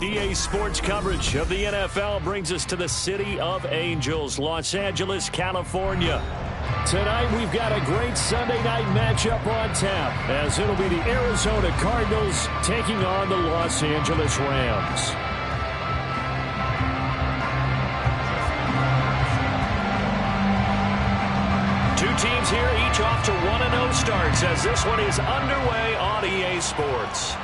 EA Sports coverage of the NFL brings us to the City of Angels, Los Angeles, California. Tonight we've got a great Sunday night matchup on tap, as it'll be the Arizona Cardinals taking on the Los Angeles Rams. Two teams here, each off to 1-0 starts, as this one is underway on EA Sports.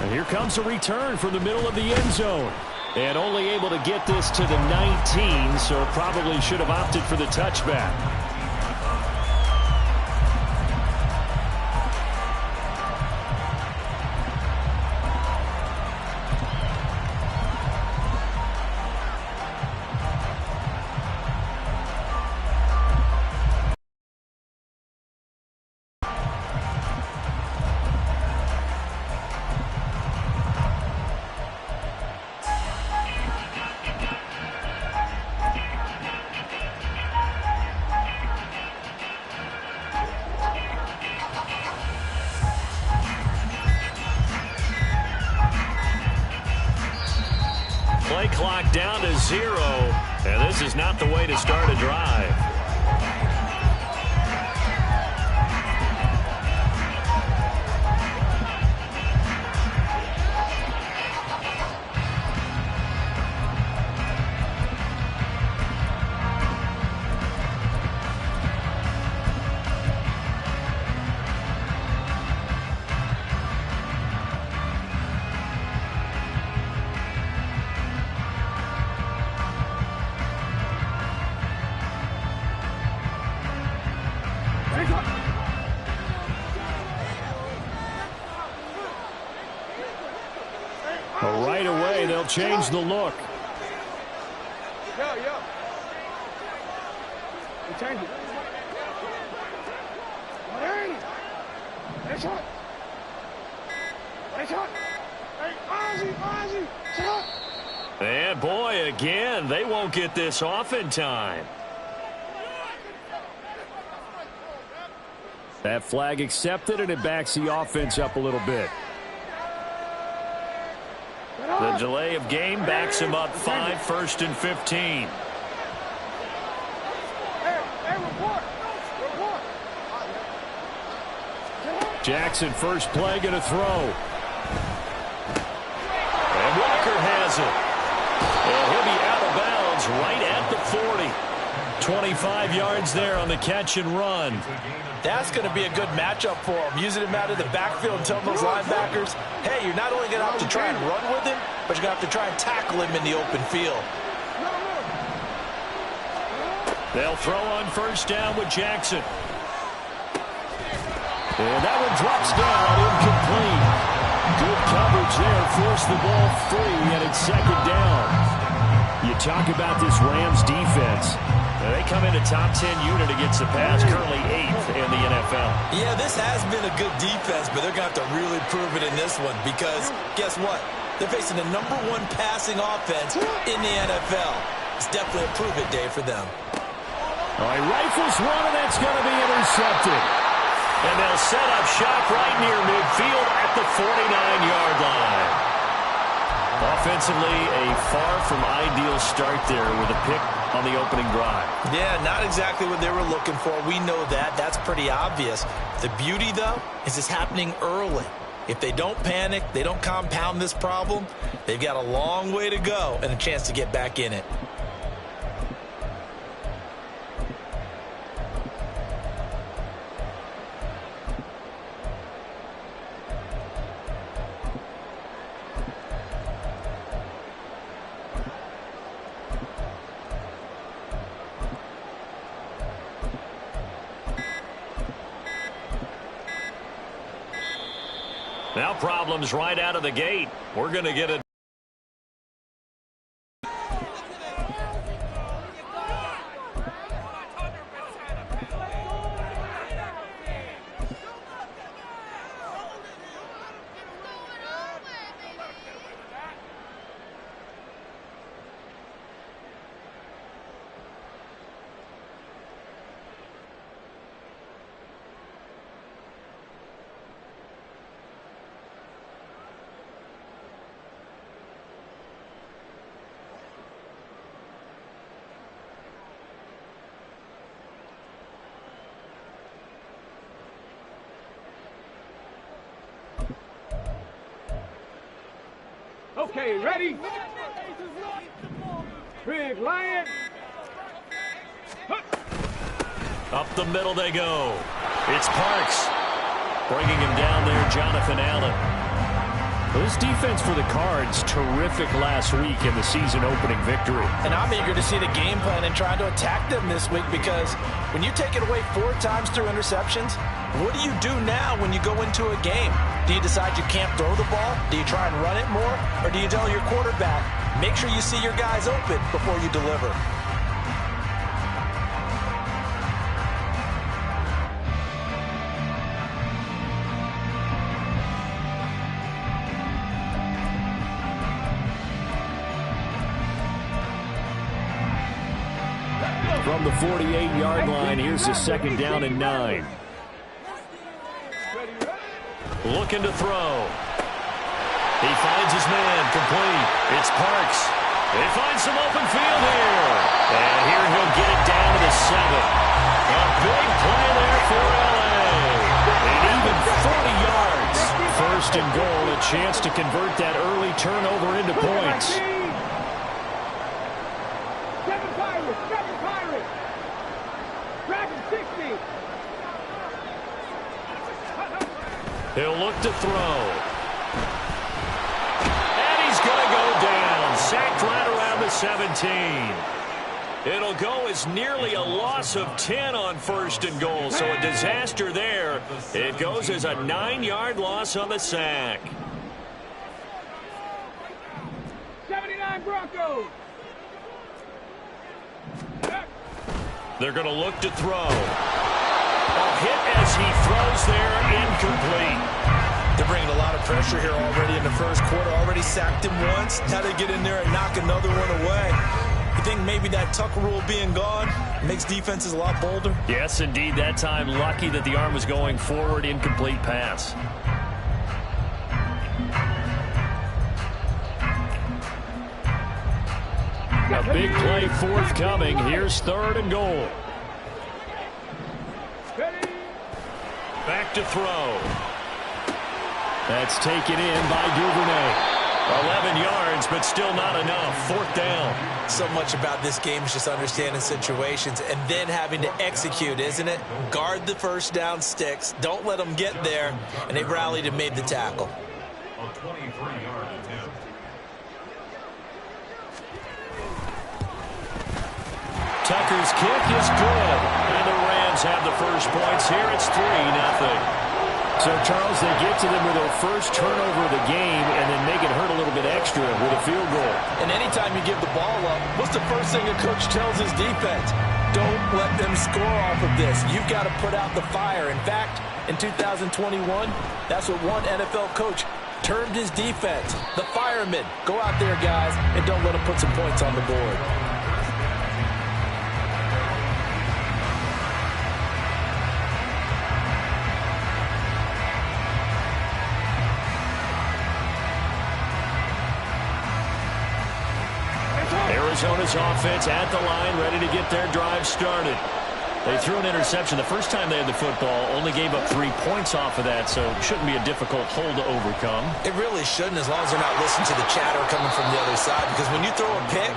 And here comes a return from the middle of the end zone. And only able to get this to the 19, so probably should have opted for the touchback. Play clock down to 0, and this is not the way to start a drive. Right away, they'll change the look. Change it. And boy, again, they won't get this off in time. That flag accepted, and it backs the offense up a little bit. The delay of game backs him up 5, 1st and 15. Jackson, first play, going to throw. And Walker has it. And he'll be out of bounds right at the 40. 25 yards there on the catch and run. That's going to be a good matchup for him. Using him out of the backfield and telling those linebackers, hey, you're not only going to have to try and run with him, but you're going to have to try and tackle him in the open field. They'll throw on first down with Jackson. And that one drops down, incomplete. Good coverage there, forced the ball free, and it's second down. You talk about this Rams defense. They come in a top 10 unit against the pass, currently 8th in the NFL. Yeah, this has been a good defense, but they're going to have to really prove it in this one because guess what? They're facing the #1 passing offense in the NFL. It's definitely a prove-it day for them. All right, rifles one, and that's going to be intercepted. And they'll set up shop right near midfield at the 49-yard line. Offensively, a far from ideal start there with a pick on the opening drive. Yeah, not exactly what they were looking for. We know that. That's pretty obvious. The beauty, though, is it's happening early. If they don't panic, they don't compound this problem, they've got a long way to go and a chance to get back in it. Now problems right out of the gate. We're going to get a Okay, ready? Big Lion. Up the middle they go. It's Parks. Bringing him down there, Jonathan Allen. This defense for the Cards, terrific last week in the season-opening victory. And I'm eager to see the game plan and trying to attack them this week, because when you take it away 4 times through interceptions, what do you do now when you go into a game? Do you decide you can't throw the ball? Do you try and run it more? Or do you tell your quarterback, make sure you see your guys open before you deliver? From the 48-yard line, here's a 2nd down and 9. Looking to throw. He finds his man, complete. It's Parks. They find some open field here. And here he'll get it down to the 7. A big play there for L.A. And even 40 yards. 1st and goal, a chance to convert that early turnover into points. He'll look to throw. And he's going to go down. Sacked right around the 17. It'll go as nearly a loss of 10 on 1st and goal. So a disaster there. It goes as a 9-yard loss on the sack. 79 Broncos. They're going to look to throw. A hit as he throws there, incomplete. They're bringing a lot of pressure here already in the 1st quarter. Already sacked him once. Now they get in there and knock another one away. You think maybe that Tucker rule being gone makes defenses a lot bolder? Yes, indeed. That time, lucky that the arm was going forward. Incomplete pass. A big play forthcoming. Here's 3rd and goal. Back to throw. That's taken in by Duvernay. 11 yards, but still not enough. 4th down. So much about this game is just understanding situations and then having to execute, isn't it? Guard the 1st down sticks. Don't let them get there. And they rallied and made the tackle. A 23-yard attempt. Tucker's kick is good. And the Rams have the 1st points here. It's 3-0. So, Charles, they get to them with their 1st turnover of the game and then make it hurt a little bit extra with a field goal. And anytime you give the ball up, what's the first thing a coach tells his defense? Don't let them score off of this. You've got to put out the fire. In fact, in 2021, that's what one NFL coach termed his defense. The firemen. Go out there, guys, and don't let them put some points on the board. Arizona's offense at the line, ready to get their drive started. They threw an interception the first time they had the football, only gave up 3 points off of that, so it shouldn't be a difficult hole to overcome. It really shouldn't, as long as they're not listening to the chatter coming from the other side, because when you throw a pick,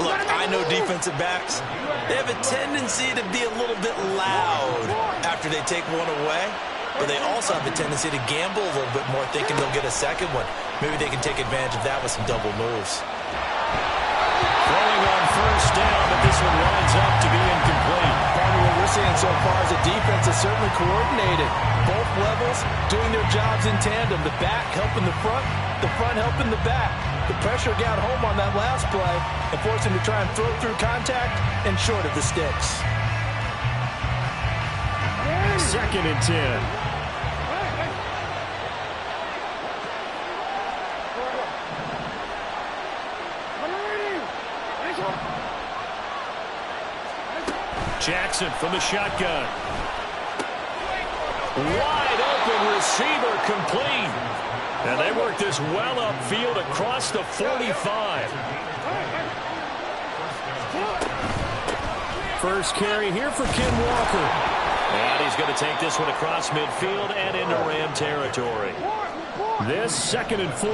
look, I know defensive backs, they have a tendency to be a little bit loud after they take one away, but they also have a tendency to gamble a little bit more, thinking they'll get a second one. Maybe they can take advantage of that with some double moves. Throwing on 1st down, but this one winds up to be incomplete. Part of what we're seeing so far is the defense is certainly coordinated. Both levels doing their jobs in tandem. The back helping the front helping the back. The pressure got home on that last play and forced him to try and throw through contact and short of the sticks. 2nd and 10. Jackson from the shotgun. Wide open receiver, complete. And they work this well upfield across the 45. 1st carry here for Ken Walker. And he's going to take this one across midfield and into Ram territory. This 2nd and 4.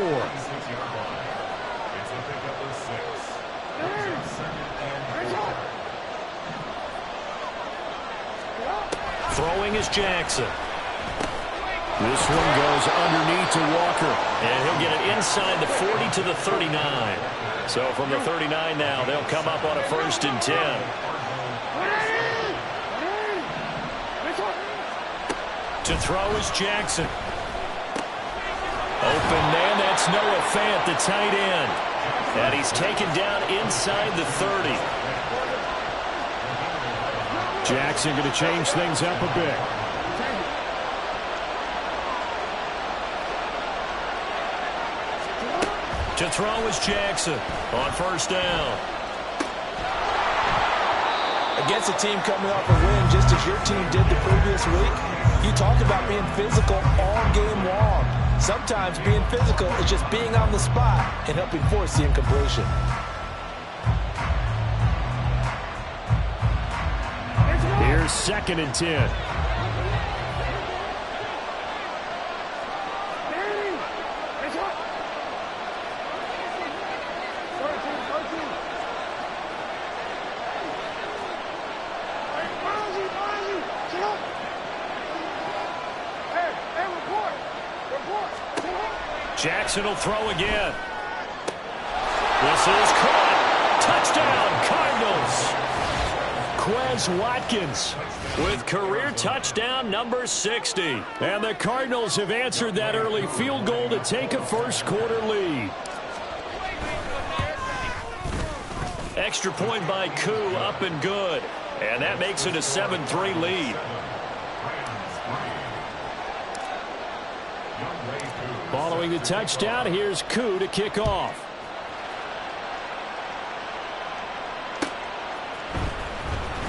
Throwing is Jackson. This one goes underneath to Walker. And he'll get it inside the 40 to the 39. So from the 39 now, they'll come up on a 1st and 10. To throw is Jackson. Open man, that's Noah Fant, the tight end. And he's taken down inside the 30. Jackson going to change things up a bit. To throw is Jackson on 1st down. Against a team coming off a win just as your team did the previous week, you talk about being physical all game long. Sometimes being physical is just being on the spot and helping force the incompletion. Here's 2nd and 10. Jackson will throw again. This is caught. Touchdown, Cardinals. Quez Watkins with career touchdown number 60. And the Cardinals have answered that early field goal to take a 1st quarter lead. Extra point by Koo, up and good. And that makes it a 7-3 lead. Following the touchdown, here's Koo to kick off.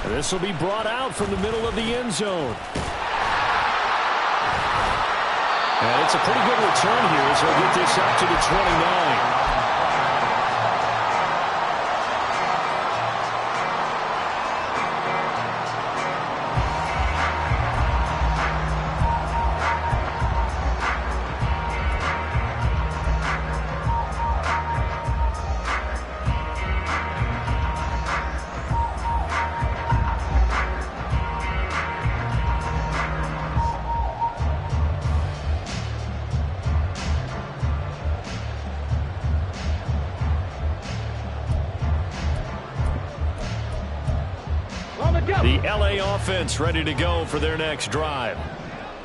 This will be brought out from the middle of the end zone. And it's a pretty good return here as he'll get this up to the 29. The LA offense ready to go for their next drive.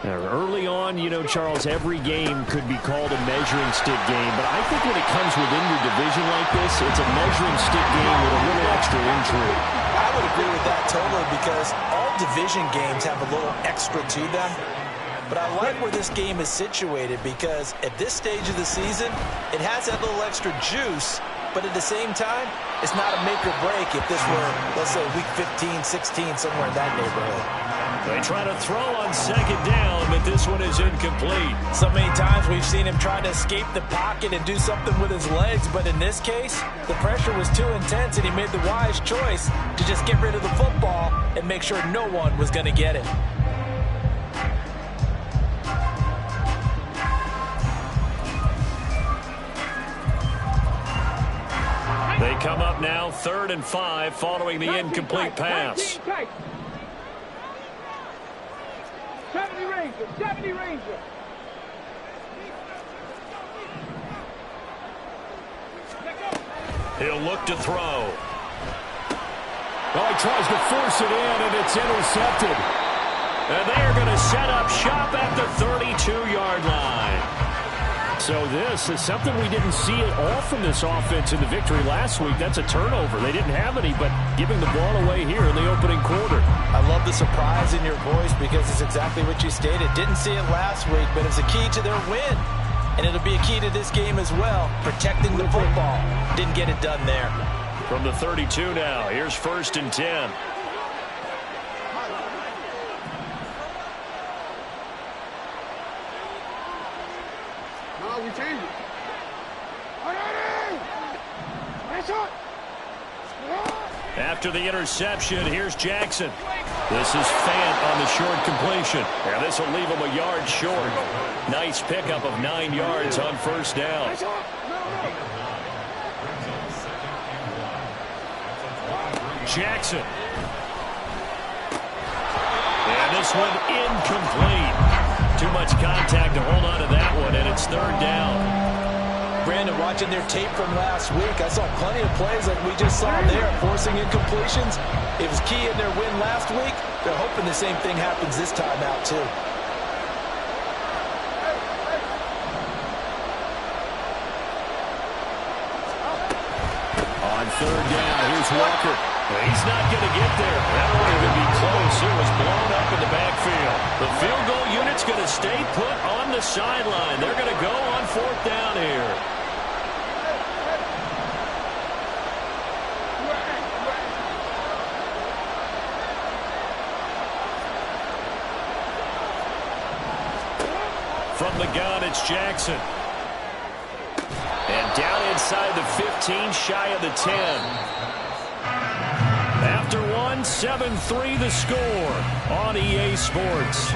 Early on, you know, Charles, every game could be called a measuring stick game, but I think when it comes within your division like this, it's a measuring stick game with a little extra intrigue. I would agree with that totally because all division games have a little extra to them. But I like where this game is situated because at this stage of the season, it has that little extra juice. But at the same time, it's not a make or break if this were, let's say, week 15, 16, somewhere in that neighborhood. They try to throw on 2nd down, but this one is incomplete. So many times we've seen him try to escape the pocket and do something with his legs, but in this case, the pressure was too intense and he made the wise choice to just get rid of the football and make sure no one was going to get it. They come up now 3rd and 5 following the incomplete pass. 70 Ranger, 70 Ranger. He'll look to throw. Well, he tries to force it in, and it's intercepted. And they are going to set up shop at the 32-yard line. So this is something we didn't see at all from this offense in the victory last week. That's a turnover. They didn't have any, but giving the ball away here in the opening quarter. I love the surprise in your voice because it's exactly what you stated. Didn't see it last week, but it's a key to their win. And it'll be a key to this game as well, protecting the football. Didn't get it done there. From the 32 now, here's 1st and 10. We change it. After the interception, here's Jackson. This is Fant on the short completion. And this will leave him a yard short. Nice pickup of 9 yards on 1st down. Jackson. And And this one incomplete. Too much contact to hold on to that one, and it's third down. Brandon, watching their tape from last week, I saw plenty of plays like we just saw there, forcing incompletions. It was key in their win last week. They're hoping the same thing happens this time out, too. On third down, here's Walker. He's not going to get there. That won't even be close. It was blown up in the backfield. The field goal unit's going to stay put on the sideline. They're going to go on fourth down here. From the gun, it's Jackson. And down inside the 15, shy of the 10. After one, 7-3 the score on EA Sports.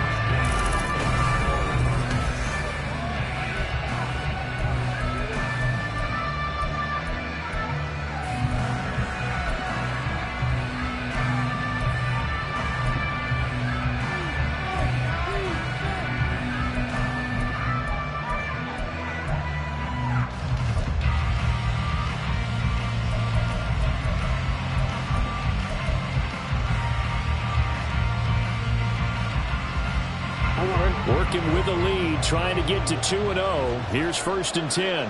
Working with the lead, trying to get to 2-0. Here's first and 10.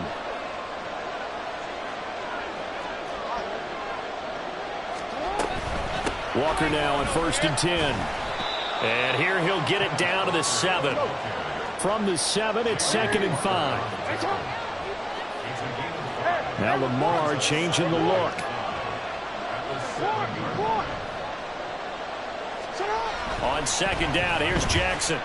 Walker now on first and 10. And here he'll get it down to the 7. From the 7, it's second and 5. Now Lamar changing the look. On second down, here's Jackson.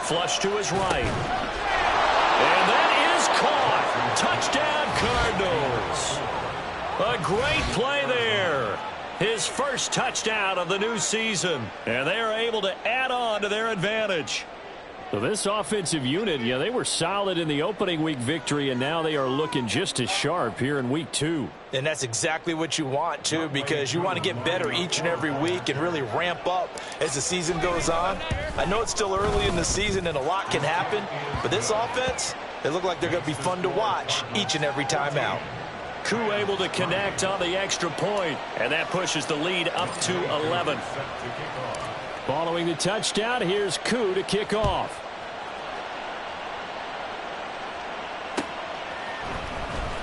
Flush to his right. And that is caught. Touchdown, Cardinals. A great play there. His first touchdown of the new season. And they are able to add on to their advantage. So this offensive unit, yeah, they were solid in the opening week victory, and now they are looking just as sharp here in week 2. And that's exactly what you want, too, because you want to get better each and every week and really ramp up as the season goes on. I know it's still early in the season and a lot can happen, but this offense, they look like they're going to be fun to watch each and every time out. Koo able to connect on the extra point, and that pushes the lead up to 11. Following the touchdown, here's Koo to kick off.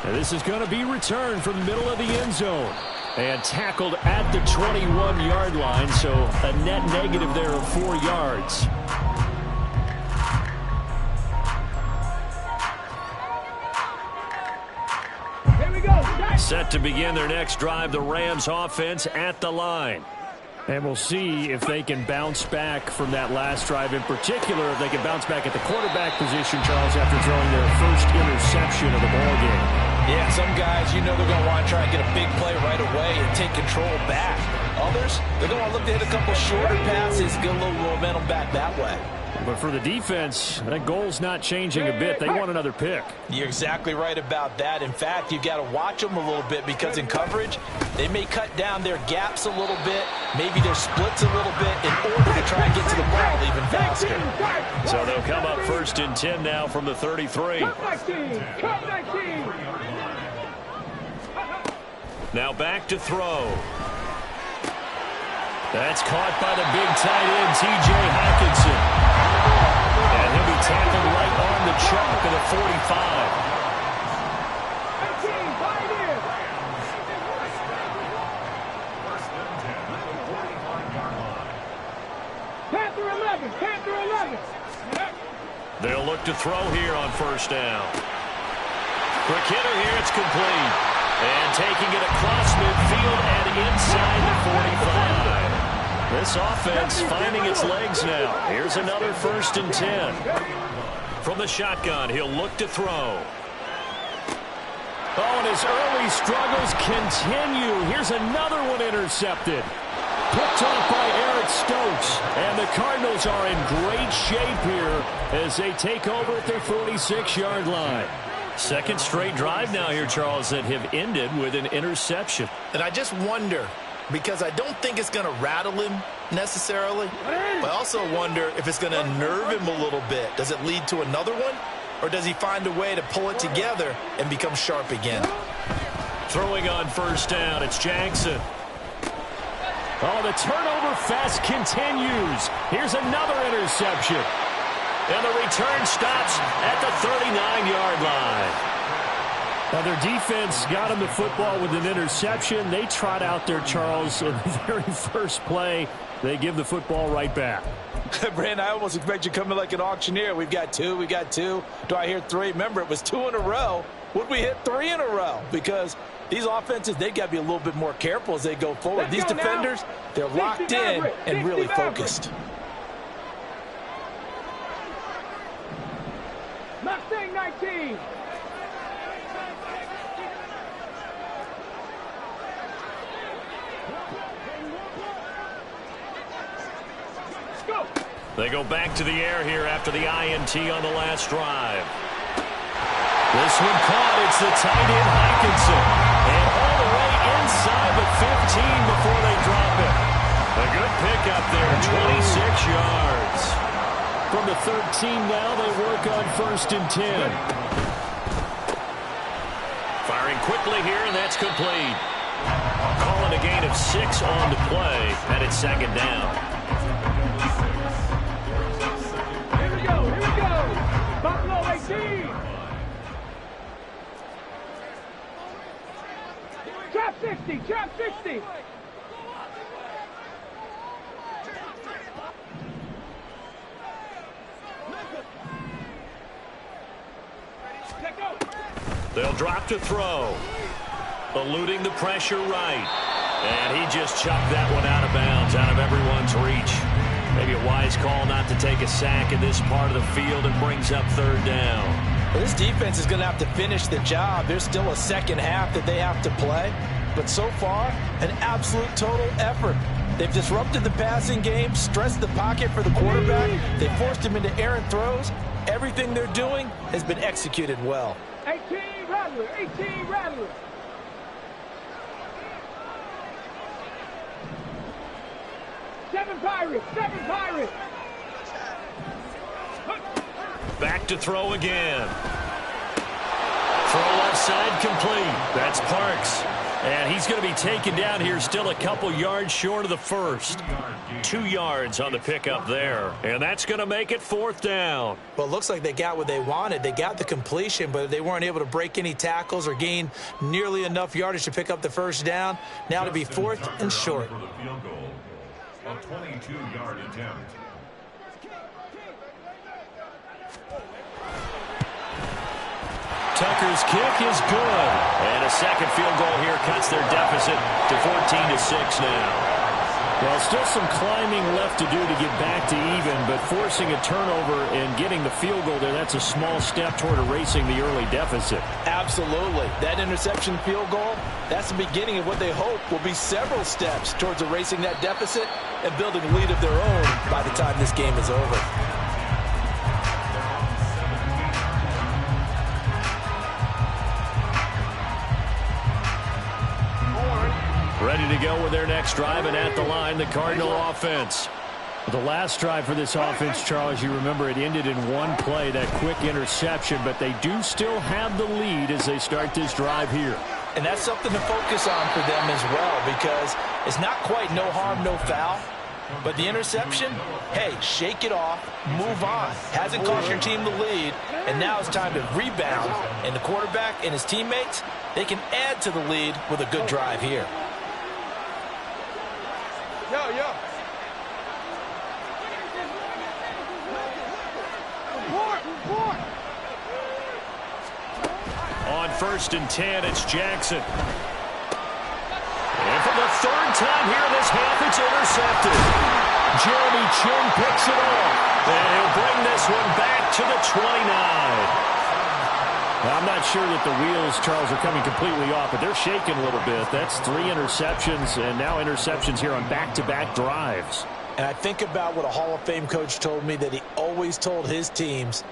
And this is going to be returned from the middle of the end zone. And tackled at the 21-yard line, so a net negative there of 4 yards. Here we go. Set to begin their next drive, the Rams offense at the line. And we'll see if they can bounce back from that last drive. In particular, if they can bounce back at the quarterback position, Charles, after throwing their first interception of the ballgame. Yeah, some guys, you know they're going to want to try and get a big play right away and take control back. Others, they're going to look to hit a couple shorter passes, get a little momentum back that way. But for the defense, that goal's not changing a bit. They want another pick. You're exactly right about that. In fact, you've got to watch them a little bit because in coverage, they may cut down their gaps a little bit, maybe their splits a little bit in order to try and get to the ball even faster. So they'll come up first and 10 now from the 33. Now back to throw. That's caught by the big tight end, T.J. Hockenson. And he'll be tackled right on the chalk of the 45. Panther 11. They'll look to throw here on first down. Quick hitter here, it's complete. And taking it across midfield and inside the 45. This offense finding its legs now. Here's another first and 10. From the shotgun, he'll look to throw. Oh, and his early struggles continue. Here's another one intercepted. Picked off by Eric Stokes. And the Cardinals are in great shape here as they take over at their 46-yard line. Second straight drive now here, Charles, that have ended with an interception. And I just wonder, because I don't think it's going to rattle him necessarily. But I also wonder if it's going to nerve him a little bit. Does it lead to another one? Or does he find a way to pull it together and become sharp again? Throwing on first down, it's Jackson. Oh, the turnover fest continues. Here's another interception. And the return stops at the 39-yard line. Now, their defense got him the football with an interception. They trot out there, Charles, in the very first play. They give the football right back. Brandon, I almost expect you coming like an auctioneer. We've got two. Do I hear three? Remember, it was 2 in a row. Would we hit 3 in a row? Because these offenses, they've got to be a little bit more careful as they go forward. These defenders, they're locked in and really focused. Mustang 19. Go. They go back to the air here after the INT on the last drive. This one caught. It's the tight end, Hockenson. And all the way inside the 15 before they drop it. A good pickup there, 26 yards. From the 13 now, they work on 1st and 10. Firing quickly here, and that's complete. Calling a gain of 6 on the play, and it's 2nd down. Here we go. Buffalo 18. Trap 60. They'll drop to throw. Eluding the pressure right. And he just chucked that one out of bounds, out of everyone's reach. Maybe a wise call not to take a sack in this part of the field, and brings up 3rd down. Well, this defense is going to have to finish the job. There's still a second half that they have to play. But so far, an absolute total effort. They've disrupted the passing game, stressed the pocket for the quarterback. They forced him into errant throws. Everything they're doing has been executed well. 18 Rattler. Seven Pirates. Back to throw again. Throw left side complete. That's Parks. And he's going to be taken down here, still a couple yards short of the first. 2 yards on the pickup there. And that's going to make it 4th down. Well, it looks like they got what they wanted. They got the completion, but they weren't able to break any tackles or gain nearly enough yardage to pick up the 1st down. Now to be 4th and short. For the field goal, a 22-yard attempt. Tucker's kick is good. And a second field goal here cuts their deficit to 14-6 now. Well, still some climbing left to do to get back to even, but forcing a turnover and getting the field goal there, that's a small step toward erasing the early deficit. Absolutely. That interception field goal, that's the beginning of what they hope will be several steps towards erasing that deficit and building a lead of their own by the time this game is over. Ready to go with their next drive, and at the line, the Cardinal offense. The last drive for this offense, Charles, you remember it ended in one play, that quick interception, but they do still have the lead as they start this drive here. And that's something to focus on for them as well, because it's not quite no harm, no foul. But the interception, hey, shake it off, move on. Hasn't cost your team the lead, and now it's time to rebound. And the quarterback and his teammates, they can add to the lead with a good drive here. Yo. Report. On 1st and 10, it's Jackson. And for the 3rd time here this half, it's intercepted. Jeremy Chinn picks it off. And he'll bring this one back to the 29. Now, I'm not sure that the wheels, Charles, are coming completely off, but they're shaking a little bit. That's 3 interceptions, and now interceptions here on back-to-back drives. And I think about what a Hall of Fame coach told me, that he always told his teams,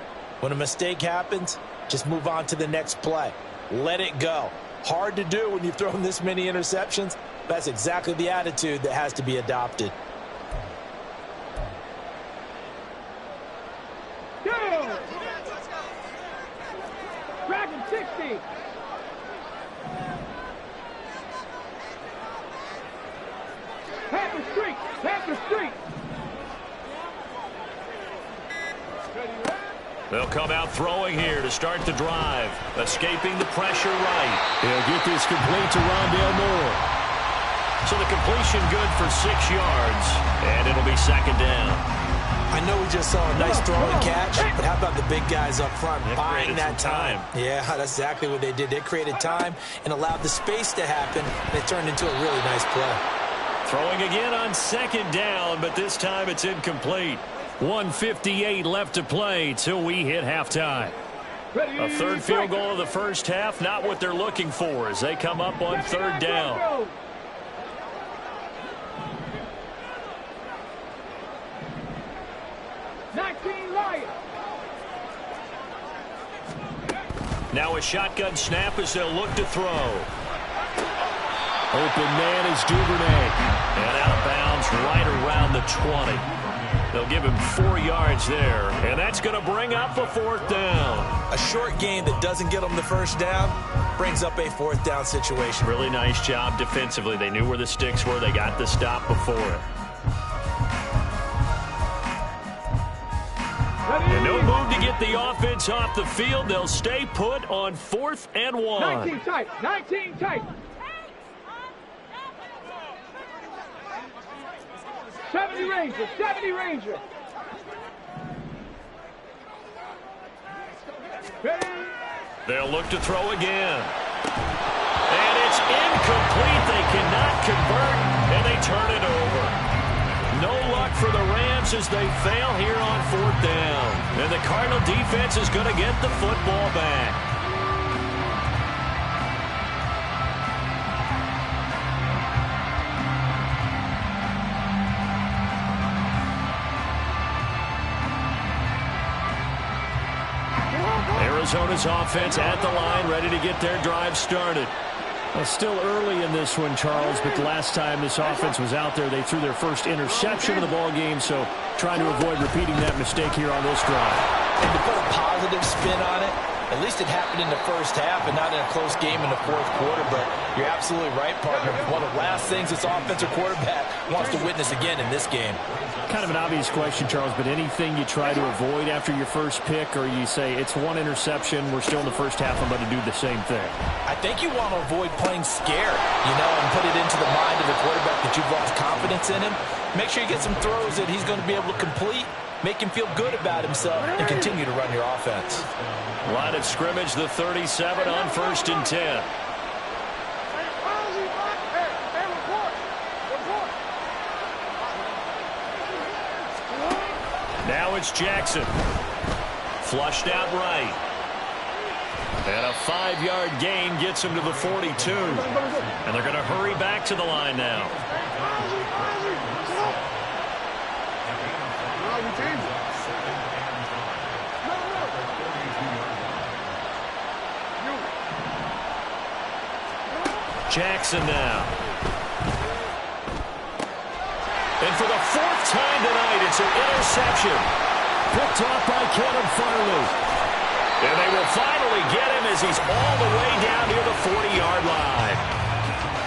when a mistake happens, just move on to the next play. Let it go. Hard to do when you've thrown this many interceptions, That's exactly the attitude that has to be adopted. Go! Dragon 60. Panther Street. Panther Street. They'll come out throwing here to start the drive. Escaping the pressure right. He'll get this complete to Rondale Moore. So the completion good for 6 yards. And it'll be second down. I know we just saw a nice throw and catch, but how about the big guys up front buying that time? Yeah, that's exactly what they did. They created time and allowed the space to happen, and it turned into a really nice play. Throwing again on second down, but this time it's incomplete. 1:58 left to play till we hit halftime. A third field goal of the first half, not what they're looking for as they come up on third down. Now a shotgun snap as they'll look to throw. Open man is Duvernay. And out of bounds right around the 20. They'll give him 4 yards there. And that's going to bring up a fourth down. A short game that doesn't get them the first down brings up a fourth down situation. Really nice job defensively. They knew where the sticks were. They got the stop before it. And no move to get the offense off the field. They'll stay put on 4th and 1. 19 tight. 19 tight. 70 Ranger. 70 Ranger. Ready. They'll look to throw again. And it's incomplete. They cannot convert, and they turn it over. No luck for the Rams as they fail here on 4th down. And the Cardinal defense is going to get the football back. Arizona's offense at the line, ready to get their drive started. Well, still early in this one, Charles, but the last time this offense was out there, they threw their first interception of the ball game, so trying to avoid repeating that mistake here on this drive. And to put a positive spin on it, at least it happened in the first half and not in a close game in the fourth quarter, but you're absolutely right, partner. One of the last things this offensive quarterback wants to witness again in this game. Kind of an obvious question, Charles, but anything you try to avoid after your first pick, or you say it's one interception, we're still in the first half, I'm going to do the same thing? I think you want to avoid playing scared, and put it into the mind of the quarterback that you've lost confidence in him. Make sure you get some throws that he's going to be able to complete, make him feel good about himself, and continue to run your offense. Line of scrimmage, the 37 on 1st and 10. Now it's Jackson. Flushed out right. And a 5-yard gain gets him to the 42. And they're going to hurry back to the line now. Jackson now. And for the 4th time tonight, it's an interception. Picked off by Caleb Farley. And they will finally get him as he's all the way down near the 40-yard line.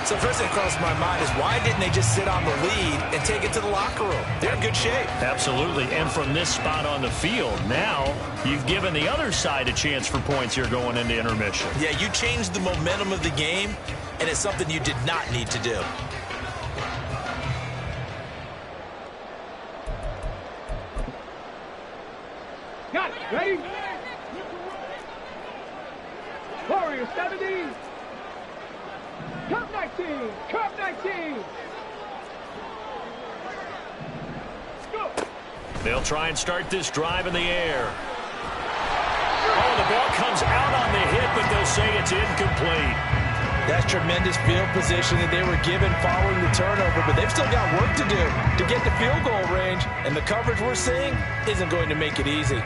So first thing that crossed my mind is why didn't they just sit on the lead and take it to the locker room? They're in good shape. Absolutely. And from this spot on the field, now you've given the other side a chance for points here going into intermission. Yeah, you changed the momentum of the game, and it's something you did not need to do. Got it. Ready? Warrior 70. Cup 19. Cup 19. Go. They'll try and start this drive in the air. Oh, the ball comes out on the hit, but they'll say it's incomplete. That's tremendous field position that they were given following the turnover, but they've still got work to do to get the field goal range, and the coverage we're seeing isn't going to make it easy.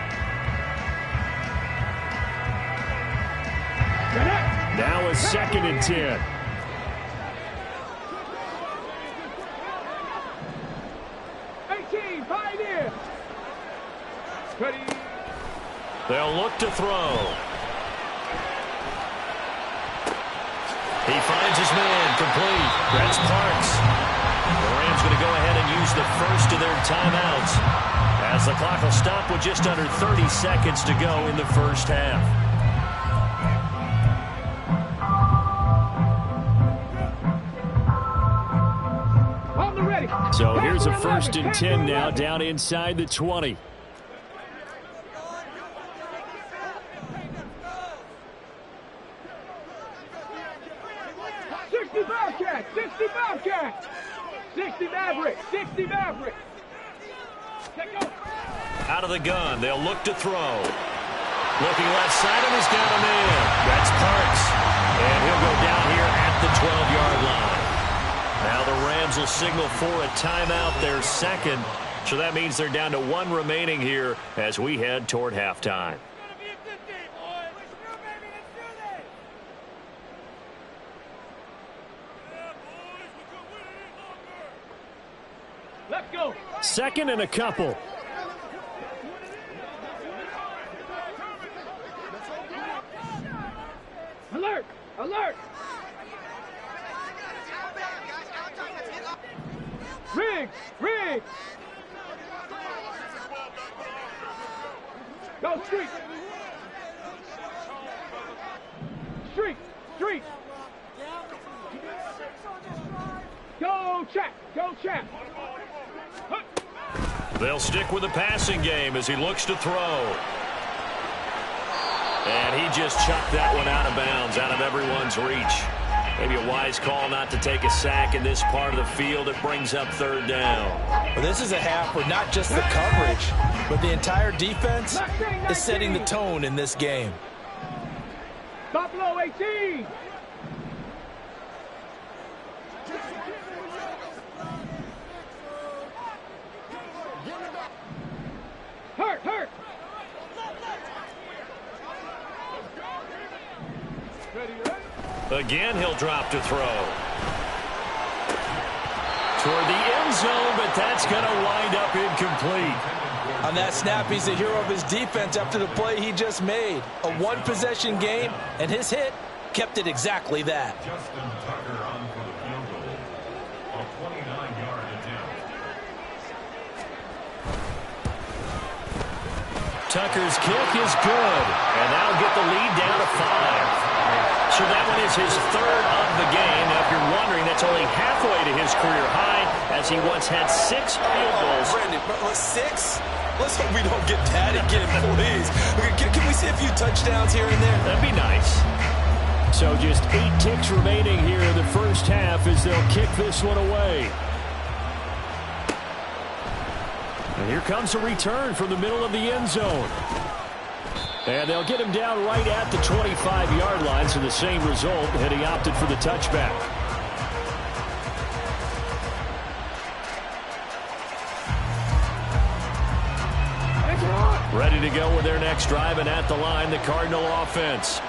Now a 2nd and 10. Ready. They'll look to throw. He finds his man complete. That's Parks. The Rams going to go ahead and use the first of their timeouts as the clock will stop with just under 30 seconds to go in the first half. On the ready. So here's a 1st and 10 now down inside the 20. Bobcat, 60 Bobcat, 60 Maverick, 60 Maverick. Out of the gun, they'll look to throw. Looking left side, and he's got a man. That's Parks. And he'll go down here at the 12-yard line. Now the Rams will signal for a timeout, their second. So that means they're down to 1 remaining here as we head toward halftime. Let's go. 2nd and a couple. Alert! Alert! Riggs! Riggs! Go street! Street! Street! Go Chat! Go Chat! They'll stick with the passing game as he looks to throw. And he just chucked that one out of bounds, out of everyone's reach. Maybe a wise call not to take a sack in this part of the field. It brings up 3rd down. Well, this is a half where not just the coverage, but the entire defense is setting the tone in this game. Buffalo 18! Hurt, hurt! Again, he'll drop to throw. Toward the end zone, but that's going to wind up incomplete. On that snap, he's the hero of his defense after the play he just made. A 1-possession game, and his hit kept it exactly that. Justin Tucker on for the field goal. A 29-yard attempt. Tucker's kick is good, and that'll get the lead down to 5. So that one is his 3rd of the game. Now, if you're wondering, that's only halfway to his career high, as he once had 6 field goals. Brandon, 6? Let's hope we don't get that again, please. Can we see a few touchdowns here and there? That'd be nice. So just 8 ticks remaining here in the first half as they'll kick this one away. And here comes a return from the middle of the end zone. And they'll get him down right at the 25-yard line, so the same result, and he opted for the touchback. Ready to go with their next drive, and at the line, the Cardinal offense.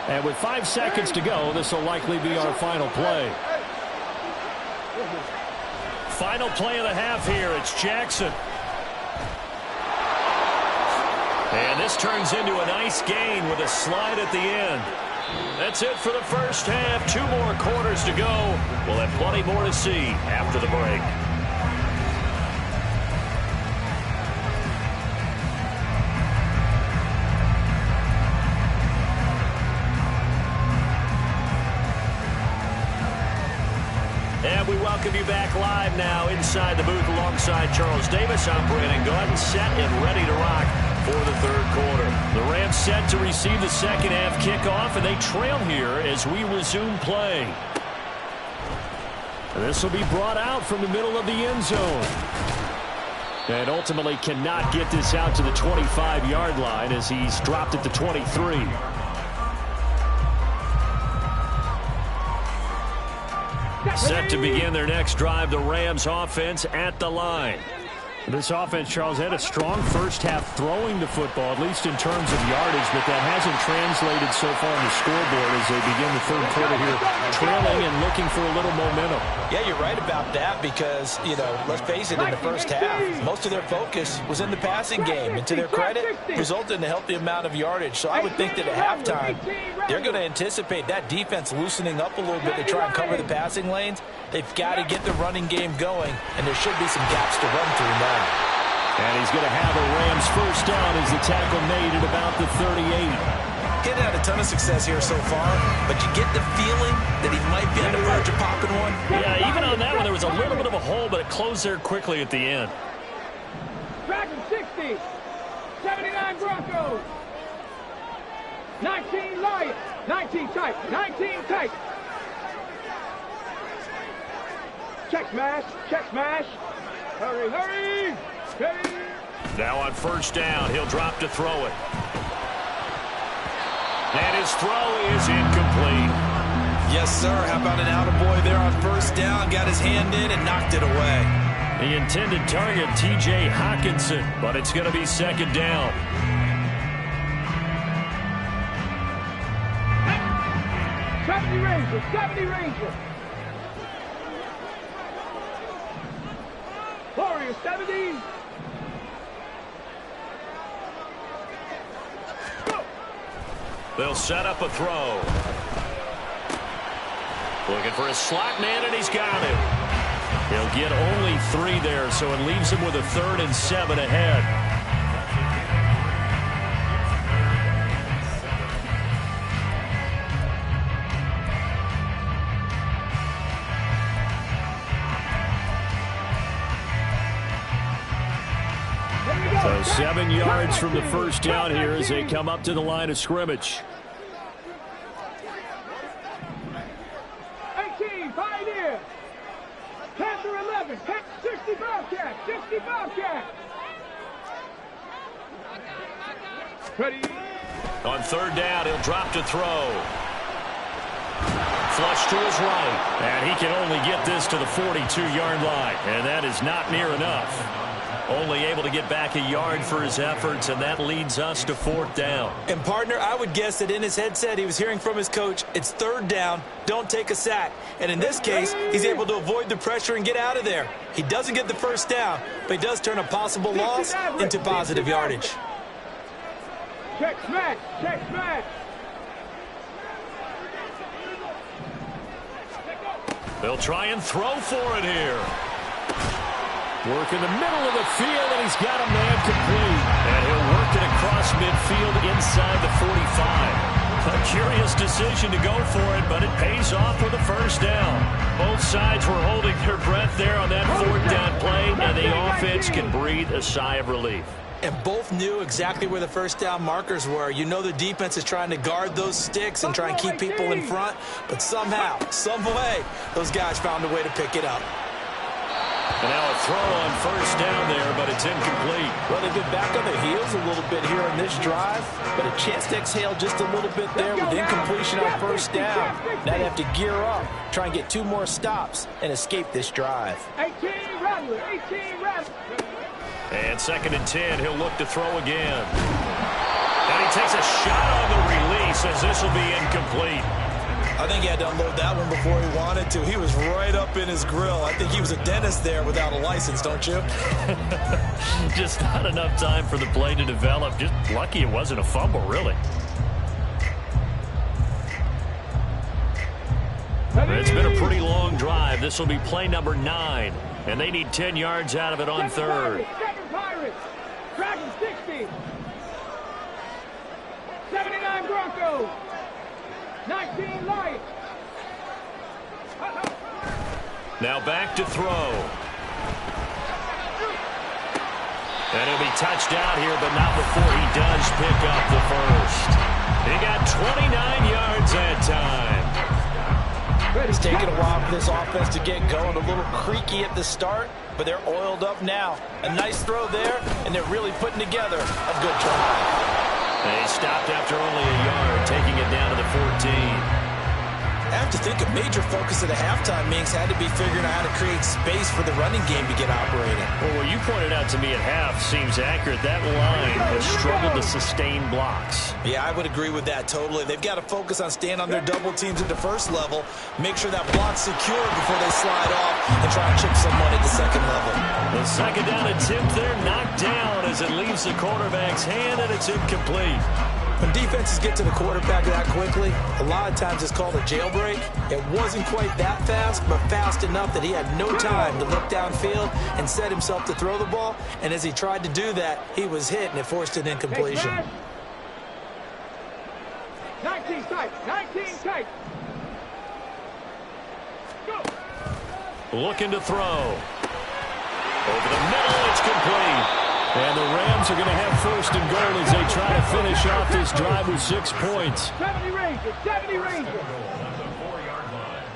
And with 5 seconds to go, this will likely be our final play. Final play of the half here. It's Jackson. And this turns into a nice gain with a slide at the end. That's it for the first half. 2 more quarters to go. We'll have plenty more to see after the break. And we welcome you back live now inside the booth alongside Charles Davis. I'm Brandon Gaudin, set and ready to rock for the 3rd quarter. The Rams set to receive the second half kickoff, and they trail here as we resume play. And this will be brought out from the middle of the end zone. And ultimately cannot get this out to the 25-yard line as he's dropped at the 23. Set to begin their next drive, the Rams offense at the line. This offense, Charles, had a strong first half throwing the football, at least in terms of yardage, but that hasn't translated so far on the scoreboard as they begin the third quarter here, trailing and looking for a little momentum. Yeah, you're right about that because, let's face it, in the first half, most of their focus was in the passing game. And to their credit, resulted in a healthy amount of yardage. So I would think that at halftime, they're going to anticipate that defense loosening up a little bit to try and cover the passing lanes. They've got to get the running game going, and there should be some gaps to run through now. And he's going to have a Rams first down as the tackle made at about the 38. He hasn't had a ton of success here so far, but you get the feeling that he might be on the verge of popping one. Yeah, even on that one, there was a little bit of a hole, but it closed there quickly at the end. Dragon 60. 79 Broncos. 19 Lions. 19 tight. 19 tight. Check smash. Check smash. Hurry, hurry. Hurry. Now on first down, he'll drop to throw it. And his throw is incomplete. Yes, sir. How about an attaboy there on first down? Got his hand in and knocked it away. The intended target, T.J. Hockenson, but it's going to be second down. Rangers. 70 Rangers. Warriors 70. They'll set up a throw. Looking for a slot man, and he's got him. He'll get only 3 there, so it leaves him with a 3rd and 7 ahead. So 7 yards from the first down here as they come up to the line of scrimmage. 18, Pioneer. Panther 11, 60 Bobcat, 60 Bobcat. Ready. On third down, he'll drop to throw. Flush to his right. And he can only get this to the 42-yard line. And that is not near enough. Only able to get back a yard for his efforts, and that leads us to 4th down. And, partner, I would guess that in his headset he was hearing from his coach, it's 3rd down, don't take a sack. And in this case, he's able to avoid the pressure and get out of there. He doesn't get the first down, but he does turn a possible loss into positive yardage. Check smash, check smash. They'll try and throw for it here. Work in the middle of the field, and he's got a man complete. And he'll work it across midfield inside the 45. A curious decision to go for it, but it pays off with a first down. Both sides were holding their breath there on that 4th down play, and the offense can breathe a sigh of relief. And both knew exactly where the first down markers were. You know the defense is trying to guard those sticks and try and keep people in front, but somehow, some way, those guys found a way to pick it up. And now a throw on first down there, but it's incomplete. Well, they've been back on their heels a little bit here on this drive, but a chance to exhale just a little bit there with incompletion on first down. Now they have to gear up, try and get 2 more stops, and escape this drive. 18 Rattler, 18 Rattler. And 2nd and 10, he'll look to throw again. And he takes a shot on the release as this will be incomplete. I think he had to unload that one before he wanted to. He was right up in his grill. I think he was a dentist there without a license, don't you? Just not enough time for the play to develop. Just lucky it wasn't a fumble, really. It's been a pretty long drive. This will be play number 9, and they need 10 yards out of it on 3rd. Second Pirates. Dragon 60. 79 Broncos. 19 Lions. Now back to throw. And he'll be touched out here, but not before he does pick up the first. He got 29 yards that time. It's taken a while for this offense to get going. A little creaky at the start, but they're oiled up now. A nice throw there, and they're really putting together a good drive. They stopped after only a yard, taking it down to the 14. I have to think a major focus of the halftime meetings had to be figuring out how to create space for the running game to get operating. Well, what you pointed out to me at half seems accurate. That line has struggled to sustain blocks. Yeah, I would agree with that totally. They've got to focus on staying on their double teams at the first level, make sure that block's secure before they slide off and try to chip someone at the second level. The second down attempt there knocked down as it leaves the quarterback's hand, and it's incomplete. When defenses get to the quarterback that quickly, a lot of times it's called a jailbreak. It wasn't quite that fast, but fast enough that he had no time to look downfield and set himself to throw the ball. And as he tried to do that, he was hit, and it forced an incompletion. 19 tight, 19 tight. Go. Looking to throw. Over the middle, it's complete. And the Rams are going to have first and goal as they try to finish off this drive with 6 points. 70 Rangers, 70 Rangers. At the 4-yard line.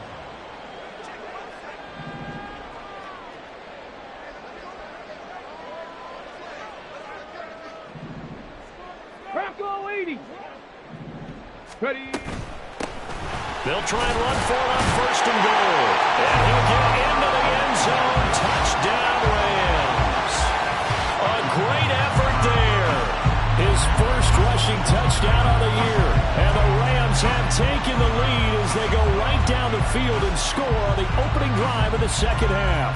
Bronco 80. Ready. They'll try and run for it on first and goal. And he'll get into the end zone. Touchdown, Rams. A great effort there. His first rushing touchdown of the year. And the Rams have taken the lead as they go right down the field and score on the opening drive of the second half.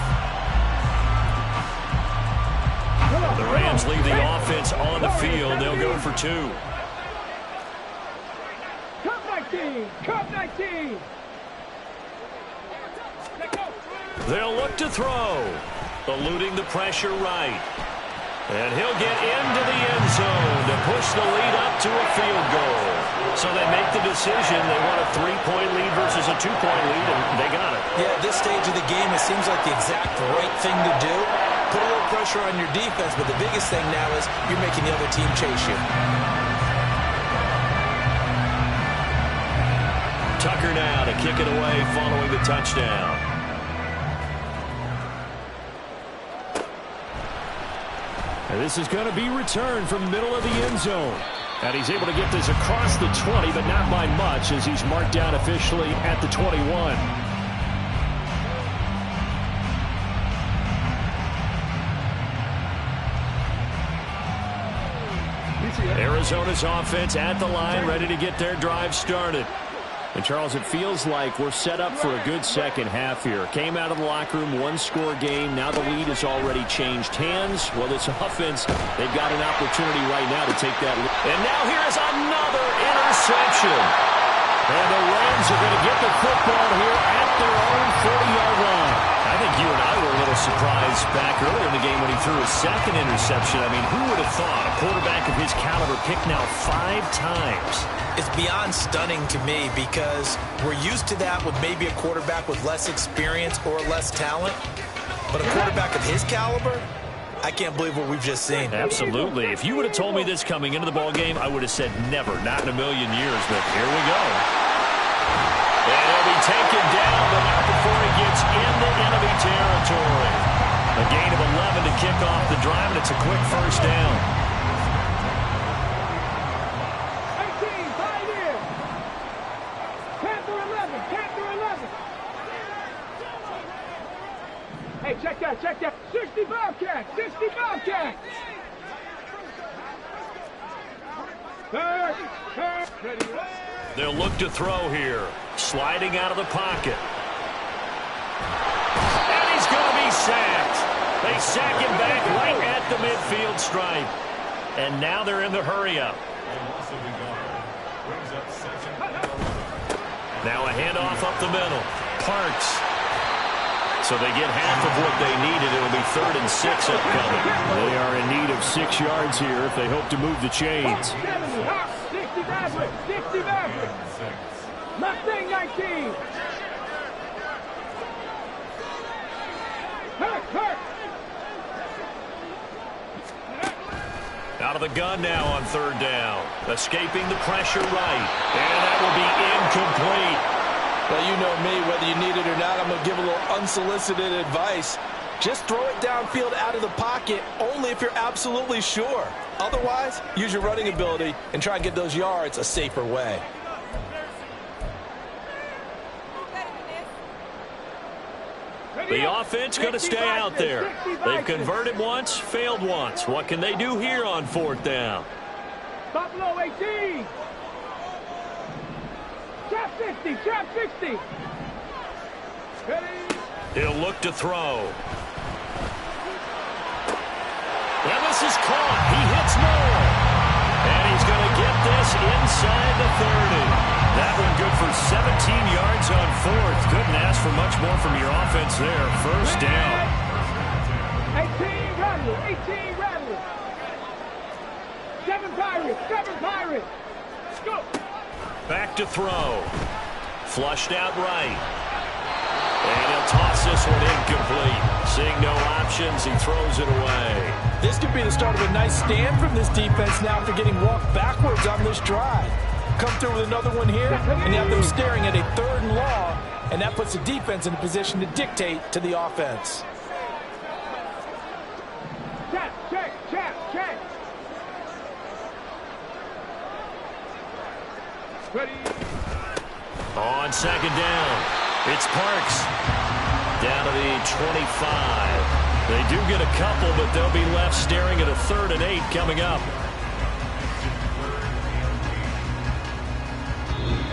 The Rams leave the offense on the field. They'll go for 2. Cup 19, Cup 19. They'll look to throw. Eluding the pressure right. And he'll get into the end zone to push the lead up to a field goal. So they make the decision. They want a 3-point lead versus a 2-point lead, and they got it. Yeah, at this stage of the game, it seems like the exact right thing to do. Put a little pressure on your defense, but the biggest thing now is you're making the other team chase you. Tucker now to kick it away following the touchdown. And this is going to be returned from the middle of the end zone. And he's able to get this across the 20, but not by much as he's marked down officially at the 21. Arizona's offense at the line, ready to get their drive started. And, Charles, it feels like we're set up for a good second half here. Came out of the locker room, one-score game. Now the lead has already changed hands. Well, this offense, they've got an opportunity right now to take that lead. And now here is another interception. And the Rams are going to get the football here at their own 40-yard line. I think you and I were a little surprised back earlier in the game when he threw his second interception. I mean, who would have thought a quarterback of his caliber picked now 5 times? It's beyond stunning to me because we're used to that with maybe a quarterback with less experience or less talent. But a quarterback of his caliber, I can't believe what we've just seen. Absolutely. If you would have told me this coming into the ballgame, I would have said never, not in a million years. But here we go. And he'll be taken down, but not before he gets into enemy territory. A gain of 11 to kick off the drive, and it's a quick first down. 18, 5 in. Panther 11, Panther 11. Hey, check that, check that. 60 Bobcat, 60 Bobcat. Third, ready. They'll look to throw here. Sliding out of the pocket. And he's going to be sacked. They sack him back right at the midfield stripe. And now they're in the hurry-up. Now a handoff up the middle. Parks. So they get half of what they needed. It'll be 3rd and 6 upcoming. They are in need of 6 yards here if they hope to move the chains. 60 Maverick, 60 Maverick. Mustang 19. Hurt. Out of the gun now on 3rd down. Escaping the pressure right. And that will be incomplete. Well, you know me, whether you need it or not, I'm going to give a little unsolicited advice. Just throw it downfield out of the pocket only if you're absolutely sure. Otherwise, use your running ability and try and get those yards a safer way. The offense going to stay out there. They've converted once, failed once. What can they do here on 4th down? Buffalo 18. Trap 60, trap 60. Ready? He'll look to throw. And this is caught. He hits more. And he's going to get this inside the 30. That one good for 17 yards on 4th. Couldn't ask for much more from your offense there. 1st down. 18 Rattler, 18 Rattler. 7 Pirates, 7 Pirates. Go. Back to throw. Flushed out right. And he'll toss this one incomplete. Seeing no options, he throws it away. This could be the start of a nice stand from this defense now after getting walked backwards on this drive. Come through with another one here, and now they're staring at a 3rd and long, and that puts the defense in a position to dictate to the offense. Check, check, check, check. Ready? On 2nd down, it's Parks. Down to the 25. They do get a couple, but they'll be left staring at a 3rd and 8 coming up.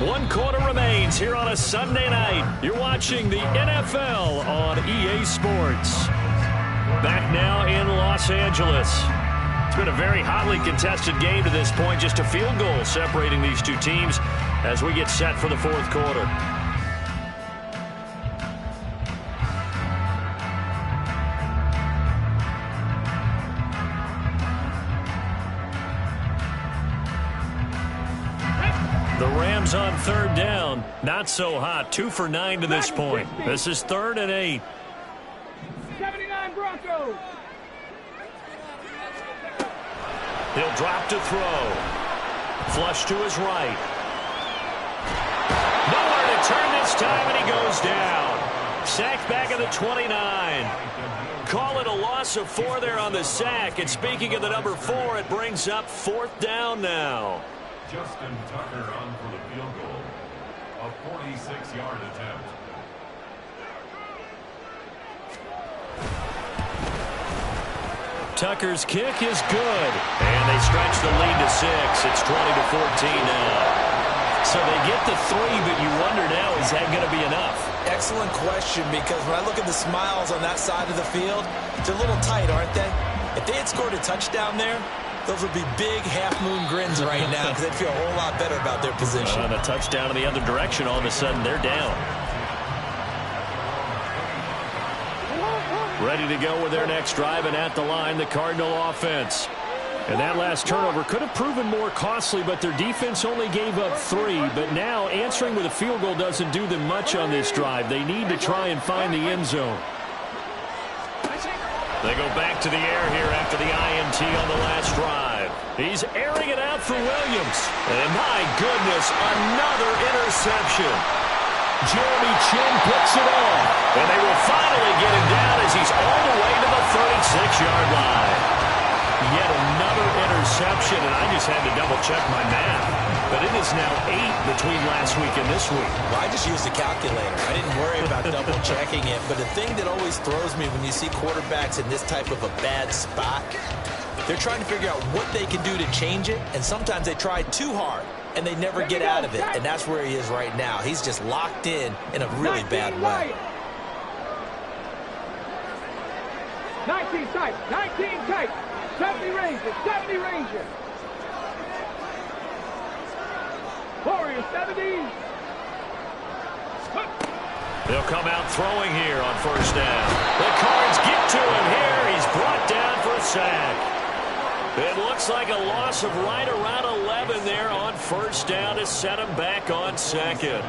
1 quarter remains here on a Sunday night. You're watching the NFL on EA Sports. Back now in Los Angeles. It's been a very hotly contested game to this point. Just a field goal separating these two teams as we get set for the 4th quarter. The Rams on 3rd down. Not so hot. 2 for 9 to this point. This is 3rd and 8. 79 Broncos. He'll drop to throw. Flush to his right. Nowhere to turn this time, and he goes down. Sacked back at the 29. Call it a loss of 4 there on the sack. And speaking of the number 4, it brings up 4th down now. Justin Tucker on for the field goal. A 46-yard attempt. Tucker's kick is good. And they stretch the lead to 6. It's 20-14 now. So they get the 3, but you wonder now, is that going to be enough? Excellent question, because when I look at the smiles on that side of the field, they're a little tight, aren't they? If they had scored a touchdown there, those would be big half-moon grins right now because they'd feel a whole lot better about their position. On a touchdown in the other direction, all of a sudden they're down. Ready to go with their next drive, and at the line, the Cardinal offense. And that last turnover could have proven more costly, but their defense only gave up 3. But now answering with a field goal doesn't do them much on this drive. They need to try and find the end zone. They go back to the air here after the INT on the last drive. He's airing it out for Williams. And my goodness, another interception. Jeremy Chinn picks it off. And they will finally get him down as he's all the way to the 36-yard line. Yet another interception, and I just had to double-check my math. But it is now 8 between last week and this week. Well, I just used a calculator. I didn't worry about double-checking it. But the thing that always throws me when you see quarterbacks in this type of a bad spot, they're trying to figure out what they can do to change it, and sometimes they try too hard, and they never get out of it. And that's where he is right now. He's just locked in a really bad way. 19 tight, 19 tight. 70 Rangers, 70 Rangers. Warriors, 70. They'll come out throwing here on 1st down. The Cards get to him here. He's brought down for a sack. It looks like a loss of right around 11 there on 1st down to set him back on 2nd.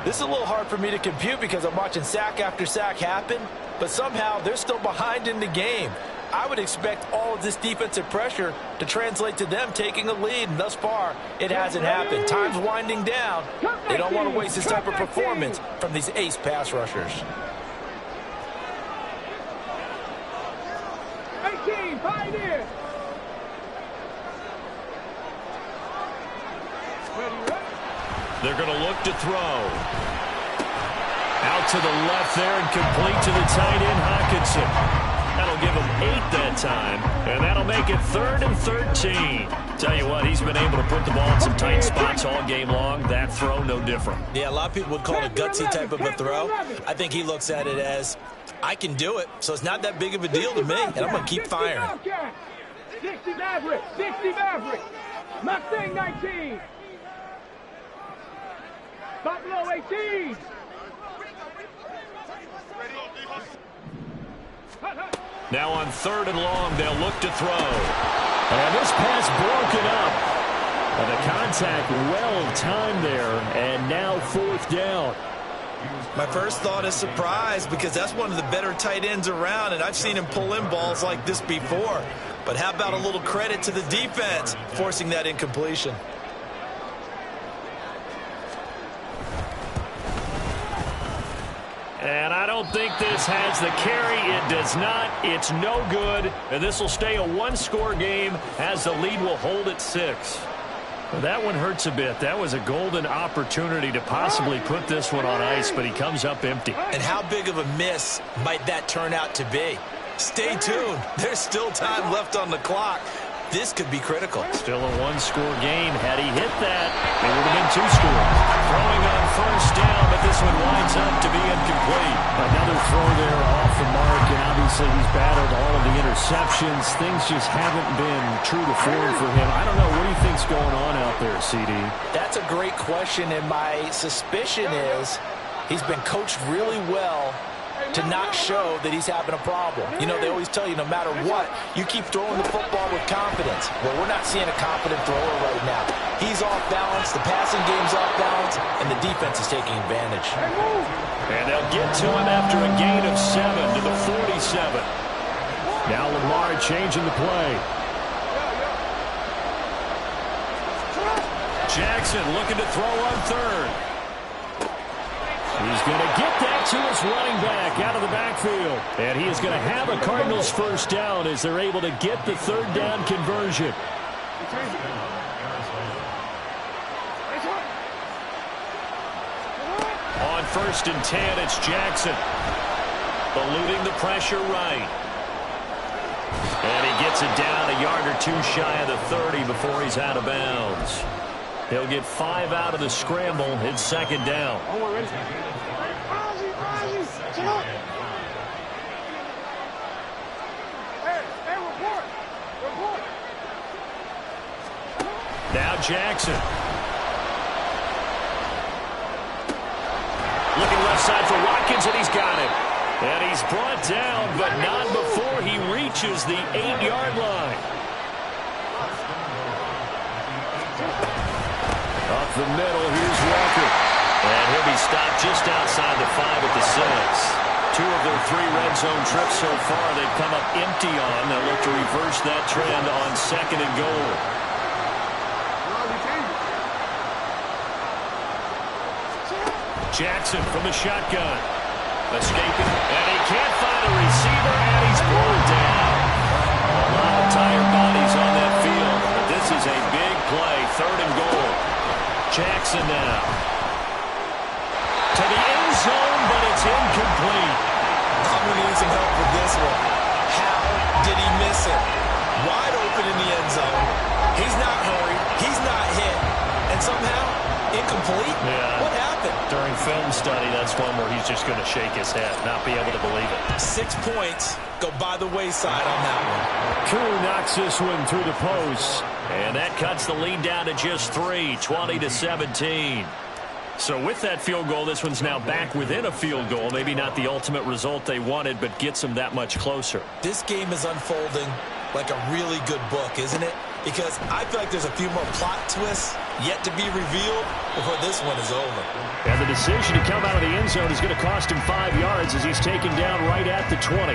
This is a little hard for me to compute because I'm watching sack after sack happen, but somehow they're still behind in the game. I would expect all of this defensive pressure to translate to them taking a lead, and thus far, it hasn't happened. Time's winding down. They don't want to waste this type of performance from these ace pass rushers. 18, Pioneer. They're going to look to throw. Out to the left there and complete to the tight end, Hockenson. That'll give him 8 that time, and that'll make it 3rd and 13. Tell you what, he's been able to put the ball in some tight spots all game long. That throw, no different. Yeah, a lot of people would call it a gutsy type of a throw. I think he looks at it as, I can do it, so it's not that big of a deal to me, and I'm going to keep firing. 60 Maverick, 60 Maverick. Mustang 19. Buffalo 18. Now on 3rd and long, they'll look to throw. And this pass broken up. And the contact well timed there, and now 4th down. My first thought is surprise because that's one of the better tight ends around, and I've seen him pull in balls like this before. But how about a little credit to the defense forcing that incompletion? And I don't think this has the carry. It does not. It's no good. And this will stay a 1-score game as the lead will hold at 6. Well, that one hurts a bit. That was a golden opportunity to possibly put this one on ice, but he comes up empty. And how big of a miss might that turn out to be? Stay tuned. There's still time left on the clock. This could be critical. Still a 1-score game. Had he hit that, it would have been 2 scores. Throwing on 1st down, but this one winds up to be incomplete. Another throw there off the mark, and obviously he's battled all of the interceptions. Things just haven't been true to form for him. I don't know. What do you think's going on out there, CD? That's a great question, and my suspicion is he's been coached really well to not show that he's having a problem. You know, they always tell you no matter what, you keep throwing the football with confidence. Well, we're not seeing a confident thrower right now. He's off balance, the passing game's off balance, and the defense is taking advantage. And they'll get to him after a gain of 7 to the 47. Now Lamar changing the play. Jackson looking to throw on 3rd. He's going to get that to his running back out of the backfield. And he is going to have a Cardinals 1st down as they're able to get the 3rd down conversion. On 1st and 10, it's Jackson. Eluding the pressure right. And he gets it down a yard or 2 shy of the 30 before he's out of bounds. He'll get 5 out of the scramble. It's 2nd down. Now Jackson. Looking left side for Watkins, and he's got it. And he's brought down, but not before he reaches the 8-yard line. Up the middle, here's Walker. And he'll be stopped just outside the 5 at the 6. 2 of their 3 red zone trips so far they've come up empty on. They'll look to reverse that trend on 2nd and goal. Jackson from the shotgun. Escaping, and he can't find a receiver, and he's brought down. A lot of tired bodies on that field, but this is a big play. 3rd and goal. Jackson now. To the end zone, but it's incomplete. I'm going to need some help with this one. How did he miss it? Wide open in the end zone. He's not hurried. He's not hit. And somehow, incomplete? Yeah. What happened? During film study, that's one where he's just going to shake his head, not be able to believe it. 6 points go by the wayside on that one. Koo knocks this one through the post. And that cuts the lead down to just 3, 20-17. So with that field goal, this one's now back within a field goal. Maybe not the ultimate result they wanted, but gets them that much closer. This game is unfolding like a really good book, isn't it? Because I feel like there's a few more plot twists yet to be revealed before this one is over. And the decision to come out of the end zone is going to cost him 5 yards as he's taken down right at the 20.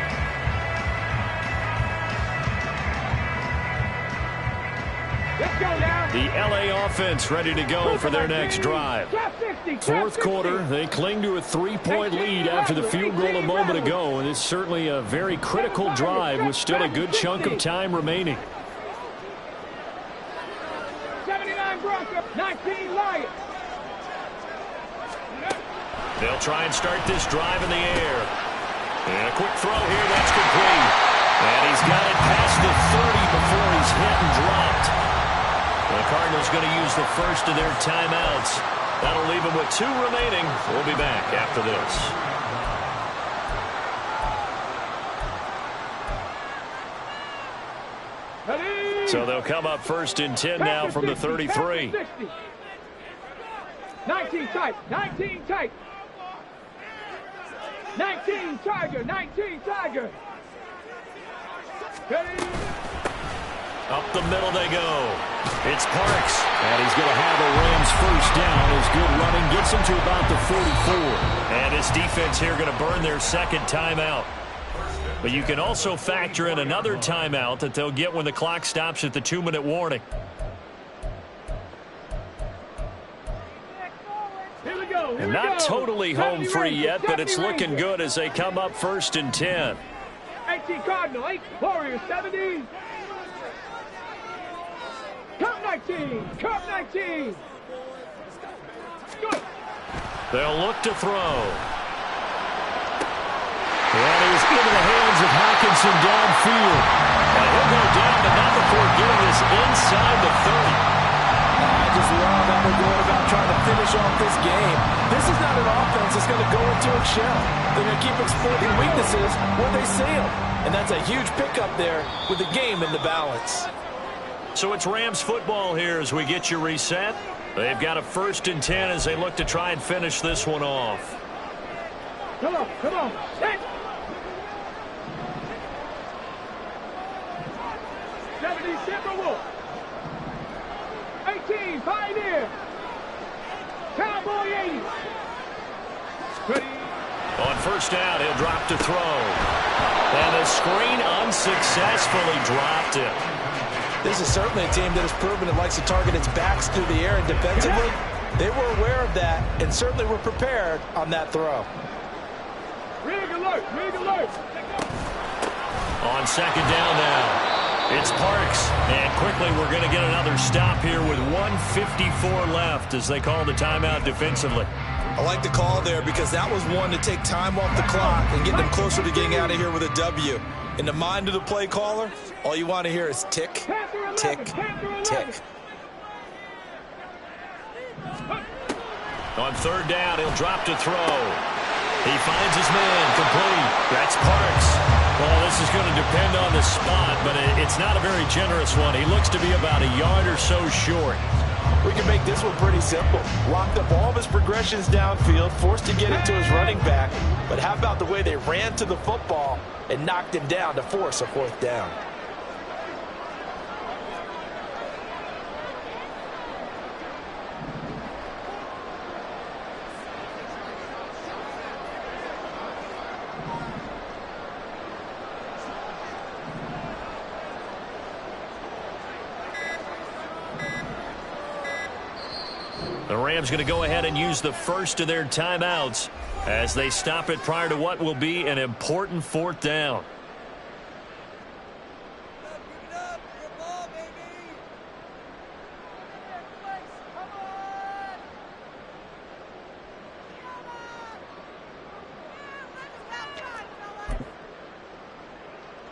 The LA offense ready to go for their next drive. 4th quarter, they cling to a 3-point lead after the field goal a moment ago, and it's certainly a very critical drive with still a good chunk of time remaining. 79 Broncos, 19 Lions. They'll try and start this drive in the air. And a quick throw here, that's complete. And he's got it past the 30 before he's hit and dropped. The Cardinals going to use the first of their timeouts. That'll leave them with 2 remaining. We'll be back after this. So they'll come up 1st and 10 now from the 33. 19 tight, 19 tight. 19 Tiger, 19 Tiger. Up the middle they go. It's Parks. And he's going to have a Rams first down. His good running gets him to about the 44. And his defense here going to burn their second timeout. But you can also factor in another timeout that they'll get when the clock stops at the 2-minute warning. And not totally home free yet, but it's looking good as they come up 1st and 10. 18 Cardinal, 8 Warriors, 70. Cup 19, Cup 19. Good. They'll look to throw. And he's into the hands of Hockenson downfield. And he'll go down, but not before getting this inside the 30. I just love how they're going about trying to finish off this game. This is not an offense that's going to go into a shell. They're going to keep exploiting weaknesses where they see them. And that's a huge pickup there with the game in the balance. So it's Rams football here as we get you reset. They've got a 1st and 10 as they look to try and finish this one off. Come on, come on. Hit. 70 Timberwolves. 18 Pioneer. Cowboy 80. Ready. On 1st down, he'll drop to throw. And the screen unsuccessfully dropped it. This is certainly a team that has proven it likes to target its backs through the air, and defensively, they were aware of that and certainly were prepared on that throw. Rig alert, rig alert. On 2nd down now. It's Parks, and quickly we're going to get another stop here with 1:54 left as they call the timeout defensively. I like the call there because that was one to take time off the clock and get them closer to getting out of here with a W. In the mind of the play caller, all you want to hear is tick, tick, tick. On 3rd down, he'll drop to throw. He finds his man, complete. That's Parks. Well, this is going to depend on the spot, but it's not a very generous one. He looks to be about a yard or so short. We can make this one pretty simple. Locked up all of his progressions downfield, forced to get it to his running back. But how about the way they ran to the football and knocked him down to force a 4th down? The Rams going to go ahead and use the first of their timeouts as they stop it prior to what will be an important 4th down.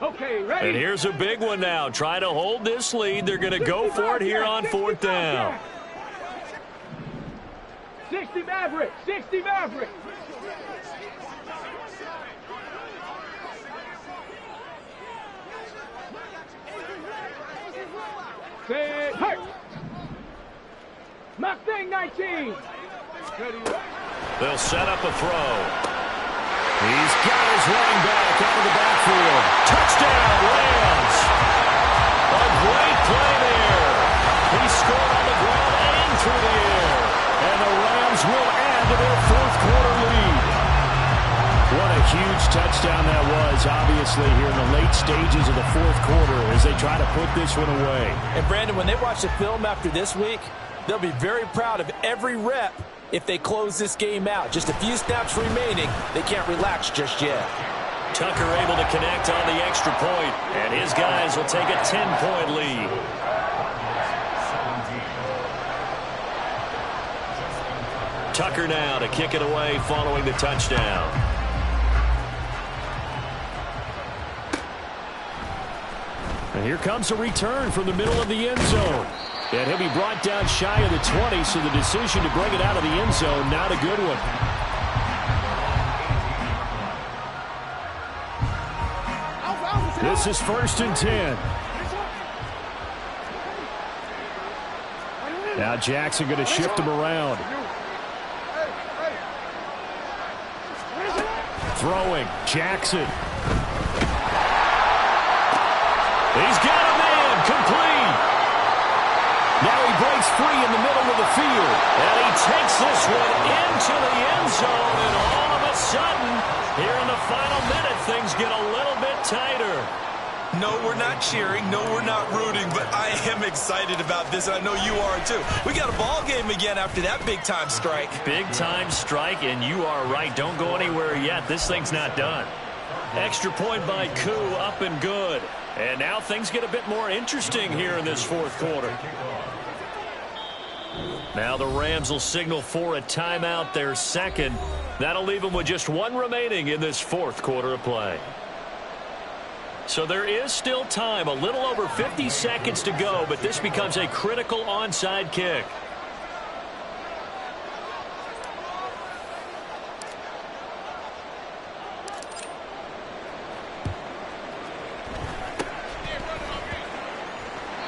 Okay, ready. And here's a big one now. Try to hold this lead. They're going to go for it here on 4th down. 60 Maverick, 60 Maverick. Set, hurt. Mustang 19. They'll set up a throw. He's got his running back out of the backfield. Touchdown, Rams. A great play there. He scored on the ground and through the air. And the Rams will add to their 4th quarter lead. What a huge touchdown that was, obviously, here in the late stages of the 4th quarter as they try to put this one away. And, Brandon, when they watch the film after this week, they'll be very proud of every rep if they close this game out. Just a few snaps remaining. They can't relax just yet. Tucker able to connect on the extra point, and his guys will take a 10-point lead. Tucker now to kick it away following the touchdown. And here comes a return from the middle of the end zone. And he'll be brought down shy of the 20, so the decision to bring it out of the end zone, not a good one. This is 1st and 10. Now Jackson going to shift him around. Throwing, Jackson. He's got a man, complete. Now he breaks free in the middle of the field. And he takes this one into the end zone. And all of a sudden, here in the final minute, things get a little bit tighter. No, we're not cheering. No, we're not rooting. But I am excited about this. I know you are, too. We got a ball game again after that big-time strike. Big-time strike, and you are right. Don't go anywhere yet. This thing's not done. Extra point by Koo, up and good. And now things get a bit more interesting here in this 4th quarter. Now the Rams will signal for a timeout, their second. That'll leave them with just one remaining in this 4th quarter of play. So there is still time, a little over 50 seconds to go, but this becomes a critical onside kick.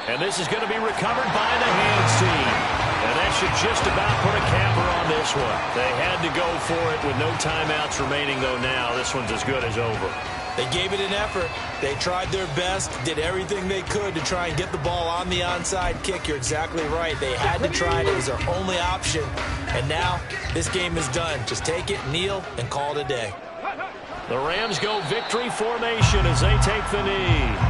And this is going to be recovered by the hands team. And that should just about put a capper on this one. They had to go for it with no timeouts remaining, though now this one's as good as over. They gave it an effort. They tried their best, did everything they could to try and get the ball on the onside kick. You're exactly right. They had to try it. It was their only option. And now this game is done. Just take it, kneel, and call it a day. The Rams go victory formation as they take the knee.